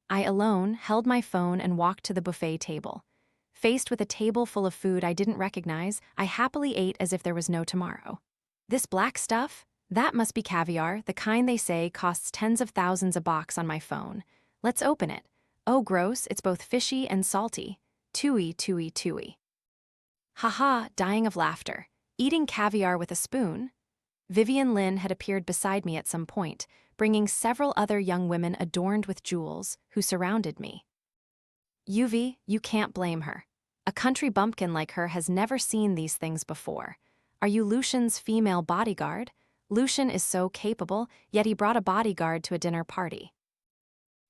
I alone held my phone and walked to the buffet table. Faced with a table full of food I didn't recognize, I happily ate as if there was no tomorrow. This black stuff? That must be caviar, the kind they say costs tens of thousands a box on my phone. Let's open it. Oh, gross, it's both fishy and salty. Tooey. Haha, dying of laughter. Eating caviar with a spoon? Vivian Lin had appeared beside me at some point, bringing several other young women adorned with jewels, who surrounded me. Yuvi, you can't blame her. A country bumpkin like her has never seen these things before. Are you Lucien's female bodyguard? Lucien is so capable, yet he brought a bodyguard to a dinner party.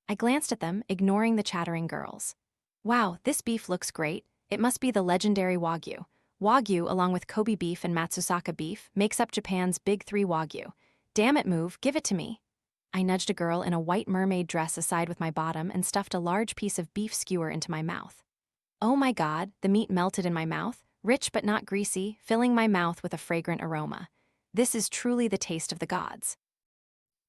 I glanced at them, ignoring the chattering girls. Wow, this beef looks great. It must be the legendary Wagyu. Wagyu, along with Kobe beef and Matsusaka beef, makes up Japan's Big 3 Wagyu. Damn it, move, give it to me. I nudged a girl in a white mermaid dress aside with my bottom and stuffed a large piece of beef skewer into my mouth. Oh my god, the meat melted in my mouth, rich but not greasy, filling my mouth with a fragrant aroma. This is truly the taste of the gods.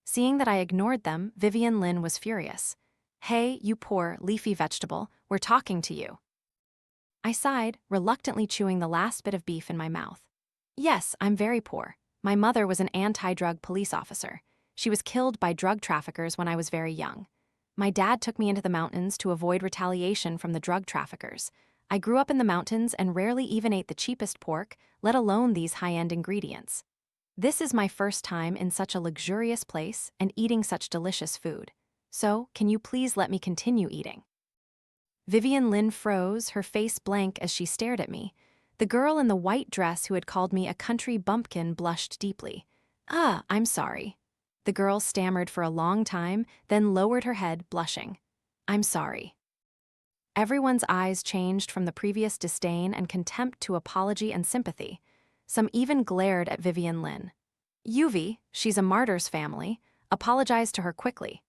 Seeing that I ignored them, Vivian Lin was furious. Hey, you poor, leafy vegetable, we're talking to you. I sighed, reluctantly chewing the last bit of beef in my mouth. Yes, I'm very poor. My mother was an anti-drug police officer. She was killed by drug traffickers when I was very young. My dad took me into the mountains to avoid retaliation from the drug traffickers. I grew up in the mountains and rarely even ate the cheapest pork, let alone these high-end ingredients. This is my first time in such a luxurious place and eating such delicious food. So, can you please let me continue eating? Vivian Lin froze, her face blank as she stared at me. The girl in the white dress who had called me a country bumpkin blushed deeply. I'm sorry. The girl stammered for a long time, then lowered her head, blushing. I'm sorry. Everyone's eyes changed from the previous disdain and contempt to apology and sympathy. Some even glared at Vivian Lin. Yuvi, she's a martyr's family. Apologize to her quickly.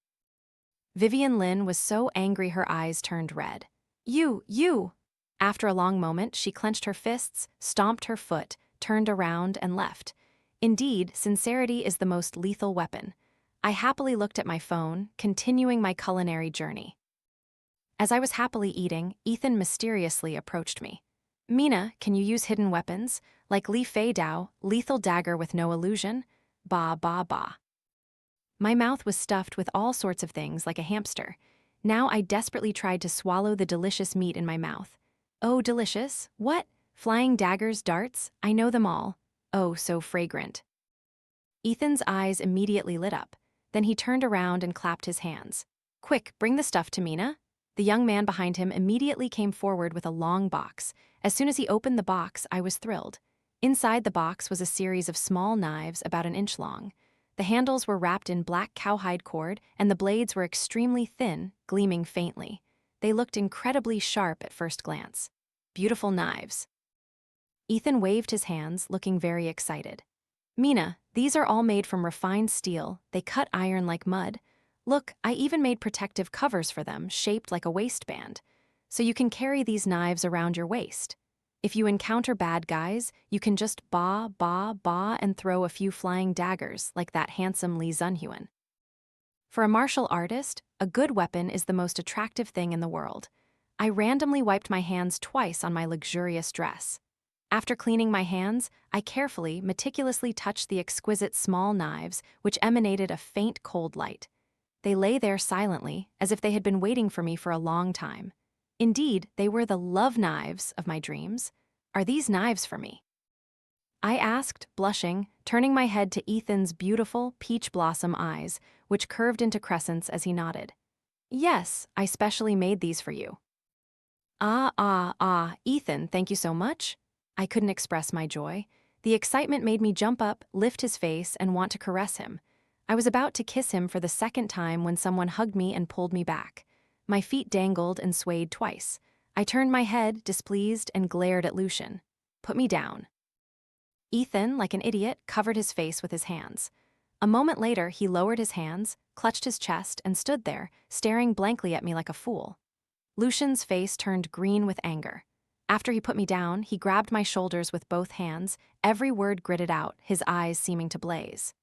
Vivian Lin was so angry her eyes turned red. You! After a long moment, she clenched her fists, stomped her foot, turned around, and left. Indeed, sincerity is the most lethal weapon. I happily looked at my phone, continuing my culinary journey. As I was happily eating, Ethan mysteriously approached me. Mina, can you use hidden weapons? Like Li Fei Dao, lethal dagger with no illusion? Ba ba ba. My mouth was stuffed with all sorts of things like a hamster. Now I desperately tried to swallow the delicious meat in my mouth. Oh, delicious. What? Flying daggers, darts? I know them all. Oh, so fragrant. Ethan's eyes immediately lit up. Then he turned around and clapped his hands. Quick, bring the stuff to Mina. The young man behind him immediately came forward with a long box. As soon as he opened the box, I was thrilled. Inside the box was a series of small knives about an inch long. The handles were wrapped in black cowhide cord, and the blades were extremely thin, gleaming faintly. They looked incredibly sharp at first glance. Beautiful knives. Ethan waved his hands, looking very excited. Mina, these are all made from refined steel. They cut iron like mud. Look, I even made protective covers for them, shaped like a waistband. So you can carry these knives around your waist. If you encounter bad guys, you can just ba, ba, ba and throw a few flying daggers like that handsome Li Zunhuan. For a martial artist, a good weapon is the most attractive thing in the world. I randomly wiped my hands twice on my luxurious dress. After cleaning my hands, I carefully, meticulously touched the exquisite small knives, which emanated a faint cold light. They lay there silently, as if they had been waiting for me for a long time. Indeed, they were the love knives of my dreams. Are these knives for me? I asked, blushing, turning my head to Ethan's beautiful peach blossom eyes, which curved into crescents as he nodded. Yes, I specially made these for you. Ethan, thank you so much. I couldn't express my joy. The excitement made me jump up, lift his face, and want to caress him. I was about to kiss him for the second time when someone hugged me and pulled me back. My feet dangled and swayed twice. I turned my head, displeased, and glared at Lucien. Put me down. Ethan, like an idiot, covered his face with his hands. A moment later, he lowered his hands, clutched his chest, and stood there, staring blankly at me like a fool. Lucien's face turned green with anger. After he put me down, he grabbed my shoulders with both hands, every word gritted out, his eyes seeming to blaze.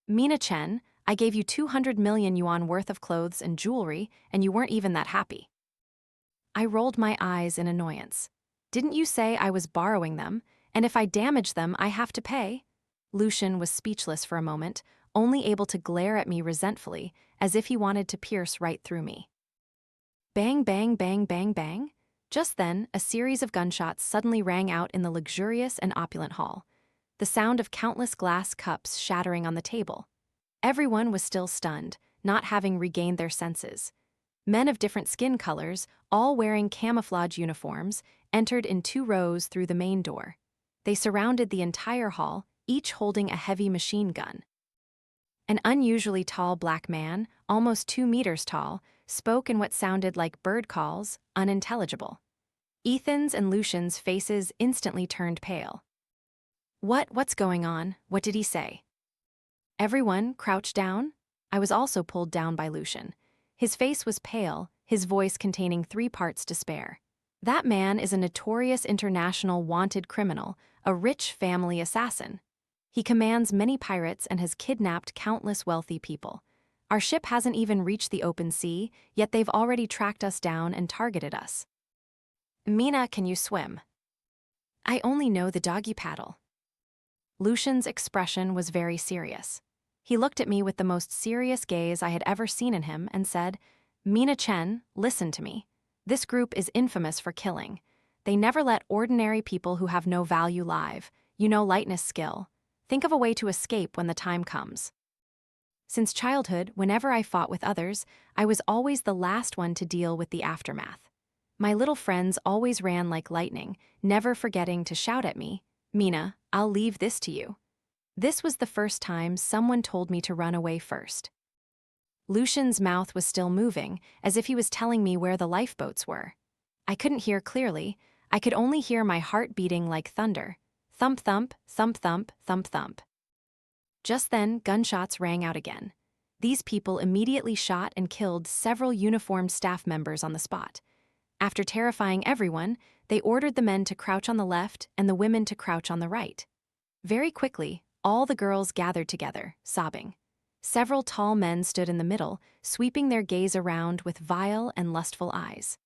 Mina Chen, I gave you 200 million yuan worth of clothes and jewelry, and you weren't even that happy. I rolled my eyes in annoyance. Didn't you say I was borrowing them, and if I damage them, I have to pay? Lucien was speechless for a moment, only able to glare at me resentfully, as if he wanted to pierce right through me. Bang, bang, bang, bang, bang. Just then, a series of gunshots suddenly rang out in the luxurious and opulent hall. The sound of countless glass cups shattering on the table. Everyone was still stunned, not having regained their senses. Men of different skin colors, all wearing camouflage uniforms, entered in 2 rows through the main door. They surrounded the entire hall, each holding a heavy machine gun. An unusually tall black man, almost 2 meters tall, spoke in what sounded like bird calls, unintelligible. Ethan's and Lucien's faces instantly turned pale. What's going on? What did he say? Everyone crouched down? I was also pulled down by Lucien. His face was pale, his voice containing 3 parts to spare. That man is a notorious international wanted criminal, a rich family assassin. He commands many pirates and has kidnapped countless wealthy people. Our ship hasn't even reached the open sea, yet they've already tracked us down and targeted us. Mina, can you swim? I only know the doggy paddle. Lucien's expression was very serious. He looked at me with the most serious gaze I had ever seen in him and said, Mina Chen, listen to me. This group is infamous for killing. They never let ordinary people who have no value live. You know lightness skill. Think of a way to escape when the time comes. Since childhood, whenever I fought with others, I was always the last one to deal with the aftermath. My little friends always ran like lightning, never forgetting to shout at me, Mina, I'll leave this to you. This was the first time someone told me to run away first. Lucien's mouth was still moving, as if he was telling me where the lifeboats were. I couldn't hear clearly. I could only hear my heart beating like thunder. Thump, thump, thump, thump, thump, thump. Just then, gunshots rang out again. These people immediately shot and killed several uniformed staff members on the spot. After terrifying everyone, they ordered the men to crouch on the left and the women to crouch on the right. Very quickly, all the girls gathered together, sobbing. Several tall men stood in the middle, sweeping their gaze around with vile and lustful eyes.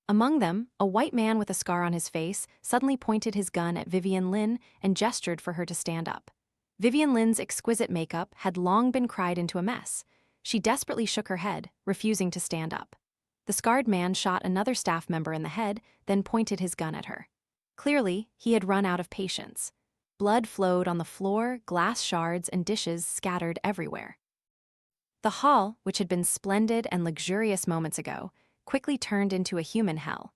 Among them, a white man with a scar on his face suddenly pointed his gun at Vivian Lin and gestured for her to stand up. Vivian Lin's exquisite makeup had long been cried into a mess. She desperately shook her head, refusing to stand up. The scarred man shot another staff member in the head, then pointed his gun at her. Clearly, he had run out of patience. Blood flowed on the floor, glass shards and dishes scattered everywhere. The hall, which had been splendid and luxurious moments ago, quickly turned into a human hell.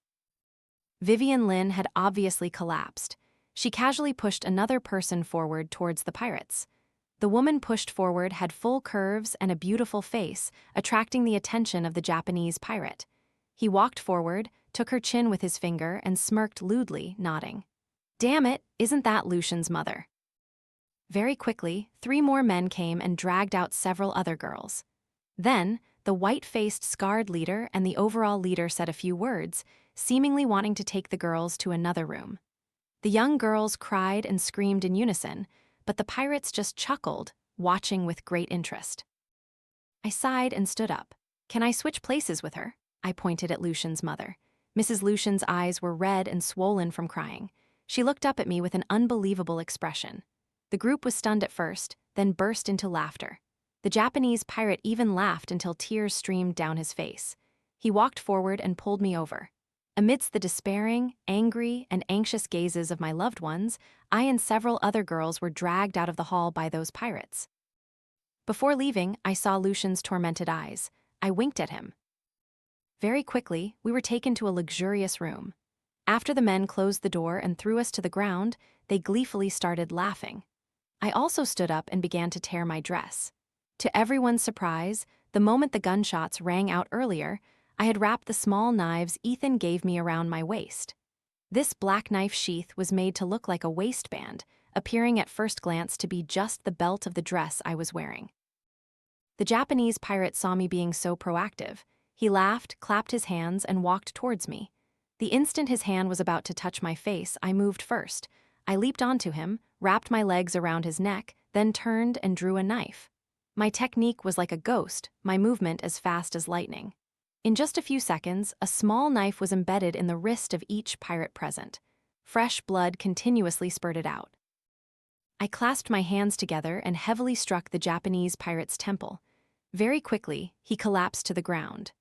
Vivian Lin had obviously collapsed. She casually pushed another person forward towards the pirates. The woman pushed forward had full curves and a beautiful face, attracting the attention of the Japanese pirate. He walked forward, took her chin with his finger, and smirked lewdly, nodding. "Damn it, isn't that Lucien's mother?" Very quickly, 3 more men came and dragged out several other girls. Then, the white-faced scarred leader and the overall leader said a few words, seemingly wanting to take the girls to another room. The young girls cried and screamed in unison, but the pirates just chuckled, watching with great interest. I sighed and stood up. "Can I switch places with her?" I pointed at Lucien's mother. Mrs. Lucien's eyes were red and swollen from crying. She looked up at me with an unbelievable expression. The group was stunned at first, then burst into laughter. The Japanese pirate even laughed until tears streamed down his face. He walked forward and pulled me over. Amidst the despairing, angry, and anxious gazes of my loved ones, I and several other girls were dragged out of the hall by those pirates. Before leaving, I saw Lucien's tormented eyes. I winked at him. Very quickly, we were taken to a luxurious room. After the men closed the door and threw us to the ground, they gleefully started laughing. I also stood up and began to tear my dress. To everyone's surprise, the moment the gunshots rang out earlier, I had wrapped the small knives Ethan gave me around my waist. This black knife sheath was made to look like a waistband, appearing at first glance to be just the belt of the dress I was wearing. The Japanese pirate saw me being so proactive. He laughed, clapped his hands, and walked towards me. The instant his hand was about to touch my face, I moved first. I leaped onto him, wrapped my legs around his neck, then turned and drew a knife. My technique was like a ghost, my movement as fast as lightning. In just a few seconds, a small knife was embedded in the wrist of each pirate present. Fresh blood continuously spurted out. I clasped my hands together and heavily struck the Japanese pirate's temple. Very quickly, he collapsed to the ground.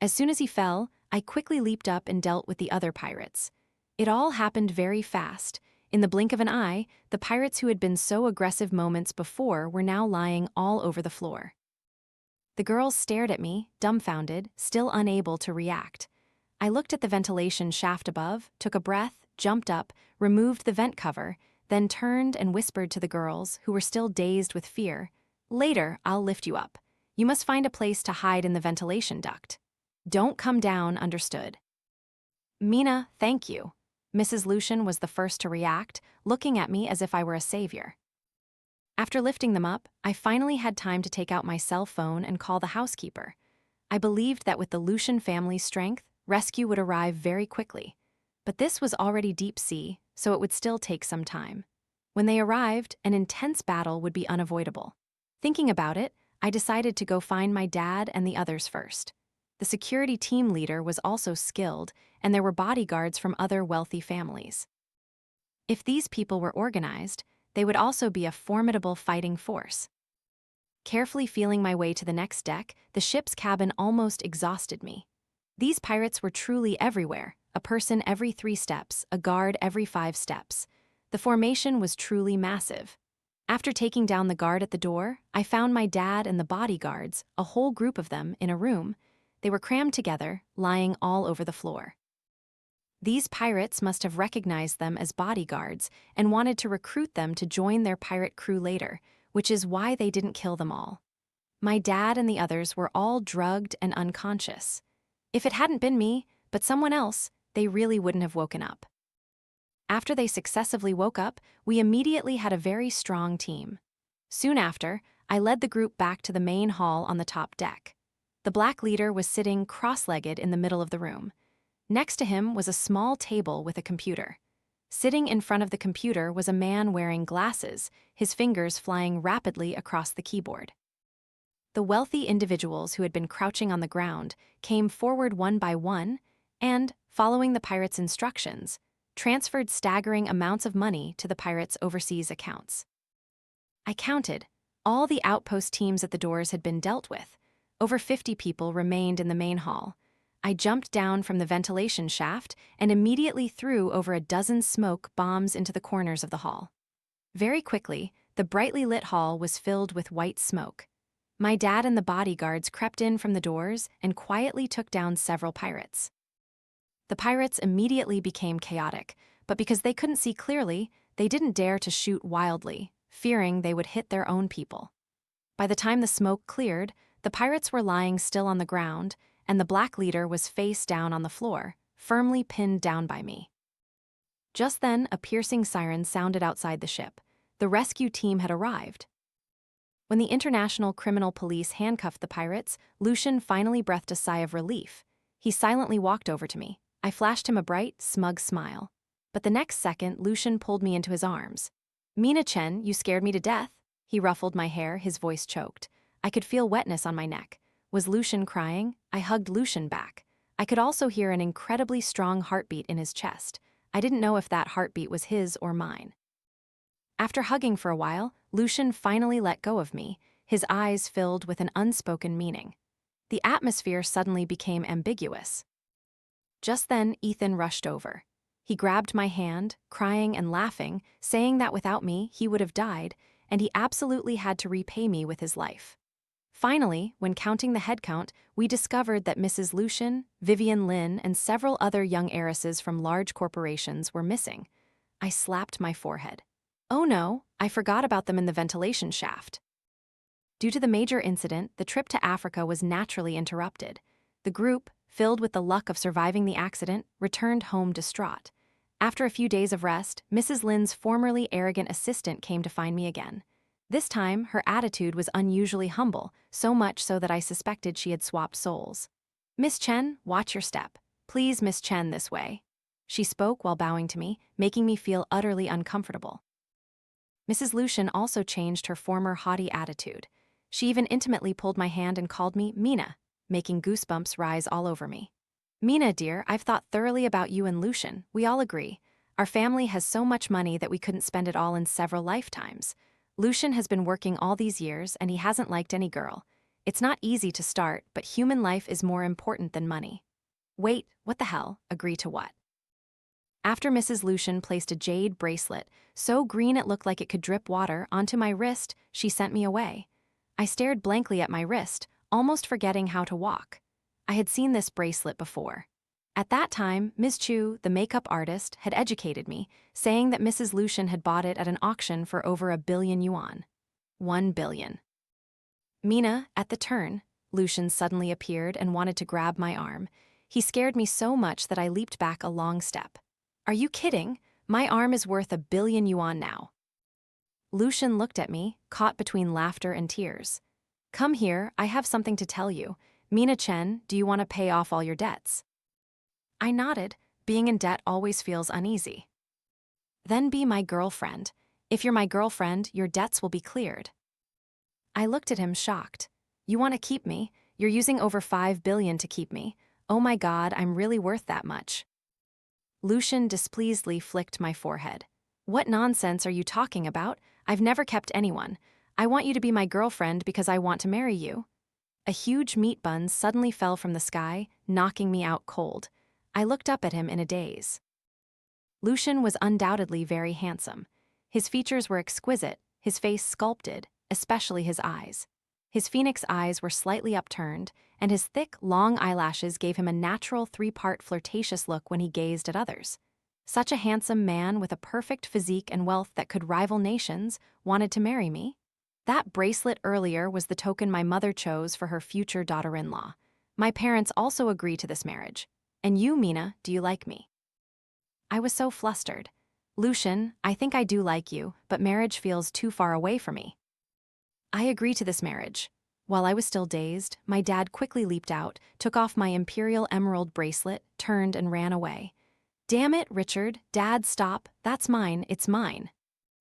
As soon as he fell, I quickly leaped up and dealt with the other pirates. It all happened very fast. In the blink of an eye, the pirates who had been so aggressive moments before were now lying all over the floor. The girls stared at me, dumbfounded, still unable to react. I looked at the ventilation shaft above, took a breath, jumped up, removed the vent cover, then turned and whispered to the girls, who were still dazed with fear, "Later, I'll lift you up. You must find a place to hide in the ventilation duct. Don't come down, understood?" "Mina, thank you." Mrs. Lucien was the first to react, looking at me as if I were a savior. After lifting them up, I finally had time to take out my cell phone and call the housekeeper. I believed that with the Lucien family's strength, rescue would arrive very quickly. But this was already deep sea, so it would still take some time. When they arrived, an intense battle would be unavoidable. Thinking about it, I decided to go find my dad and the others first. The security team leader was also skilled, and there were bodyguards from other wealthy families. If these people were organized, they would also be a formidable fighting force. Carefully feeling my way to the next deck, the ship's cabin almost exhausted me. These pirates were truly everywhere, a person every 3 steps, a guard every 5 steps. The formation was truly massive. After taking down the guard at the door, I found my dad and the bodyguards, a whole group of them, in a room. They were crammed together, lying all over the floor. These pirates must have recognized them as bodyguards and wanted to recruit them to join their pirate crew later, which is why they didn't kill them all. My dad and the others were all drugged and unconscious. If it hadn't been me, but someone else, they really wouldn't have woken up. After they successively woke up, we immediately had a very strong team. Soon after, I led the group back to the main hall on the top deck. The black leader was sitting cross-legged in the middle of the room. Next to him was a small table with a computer. Sitting in front of the computer was a man wearing glasses, his fingers flying rapidly across the keyboard. The wealthy individuals who had been crouching on the ground came forward one by one, and, following the pirates' instructions, transferred staggering amounts of money to the pirates' overseas accounts. I counted. All the outpost teams at the doors had been dealt with. Over 50 people remained in the main hall. I jumped down from the ventilation shaft and immediately threw over a dozen smoke bombs into the corners of the hall. Very quickly, the brightly lit hall was filled with white smoke. My dad and the bodyguards crept in from the doors and quietly took down several pirates. The pirates immediately became chaotic, but because they couldn't see clearly, they didn't dare to shoot wildly, fearing they would hit their own people. By the time the smoke cleared, the pirates were lying still on the ground, and the black leader was face down on the floor, firmly pinned down by me. Just then, a piercing siren sounded outside the ship. The rescue team had arrived. When the International Criminal Police handcuffed the pirates, Lucien finally breathed a sigh of relief. He silently walked over to me. I flashed him a bright, smug smile. But the next second, Lucien pulled me into his arms. "Mina Chen, you scared me to death." He ruffled my hair, his voice choked. I could feel wetness on my neck. Was Lucien crying? I hugged Lucien back. I could also hear an incredibly strong heartbeat in his chest. I didn't know if that heartbeat was his or mine. After hugging for a while, Lucien finally let go of me, his eyes filled with an unspoken meaning. The atmosphere suddenly became ambiguous. Just then, Ethan rushed over. He grabbed my hand, crying and laughing, saying that without me, he would have died, and he absolutely had to repay me with his life. Finally, when counting the headcount, we discovered that Mrs. Lucien, Vivian Lin, and several other young heiresses from large corporations were missing. I slapped my forehead. Oh no, I forgot about them in the ventilation shaft. Due to the major incident, the trip to Africa was naturally interrupted. The group, filled with the luck of surviving the accident, returned home distraught. After a few days of rest, Mrs. Lin's formerly arrogant assistant came to find me again. This time, her attitude was unusually humble, so much so that I suspected she had swapped souls. "Miss Chen, watch your step. Please, Miss Chen, this way." She spoke while bowing to me, making me feel utterly uncomfortable. Mrs. Lucien also changed her former haughty attitude. She even intimately pulled my hand and called me Mina, making goosebumps rise all over me. "Mina, dear, I've thought thoroughly about you and Lucien. We all agree. Our family has so much money that we couldn't spend it all in several lifetimes. Lucien has been working all these years, and he hasn't liked any girl. It's not easy to start, but human life is more important than money." "Wait, what the hell? Agree to what?" After Mrs. Lucien placed a jade bracelet, so green it looked like it could drip water, onto my wrist, she sent me away. I stared blankly at my wrist, almost forgetting how to walk. I had seen this bracelet before. At that time, Ms. Chu, the makeup artist, had educated me, saying that Mrs. Lucien had bought it at an auction for over $1 billion. 1 billion. "Mina, at the turn," Lucien suddenly appeared and wanted to grab my arm. He scared me so much that I leaped back a long step. "Are you kidding? My arm is worth $1 billion now." Lucien looked at me, caught between laughter and tears. "Come here, I have something to tell you. Mina Chen, do you want to pay off all your debts?" I nodded. Being in debt always feels uneasy. "Then be my girlfriend. If you're my girlfriend, your debts will be cleared." I looked at him shocked. "You want to keep me? You're using over $5 billion to keep me. Oh my God, I'm really worth that much." Lucien displeasedly flicked my forehead. "What nonsense are you talking about? I've never kept anyone. I want you to be my girlfriend because I want to marry you." A huge meat bun suddenly fell from the sky, knocking me out cold. I looked up at him in a daze. Lucien was undoubtedly very handsome. His features were exquisite, his face sculpted, especially his eyes. His phoenix eyes were slightly upturned, and his thick, long eyelashes gave him a natural three-part flirtatious look when he gazed at others. Such a handsome man with a perfect physique and wealth that could rival nations wanted to marry me? That bracelet earlier was the token my mother chose for her future daughter-in-law. My parents also agreed to this marriage. "And you, Mina, do you like me?" I was so flustered. "Lucien, I think I do like you, but marriage feels too far away for me." "I agree to this marriage." While I was still dazed, my dad quickly leaped out, took off my imperial emerald bracelet, turned and ran away. "Damn it, Richard, Dad, stop. That's mine, it's mine."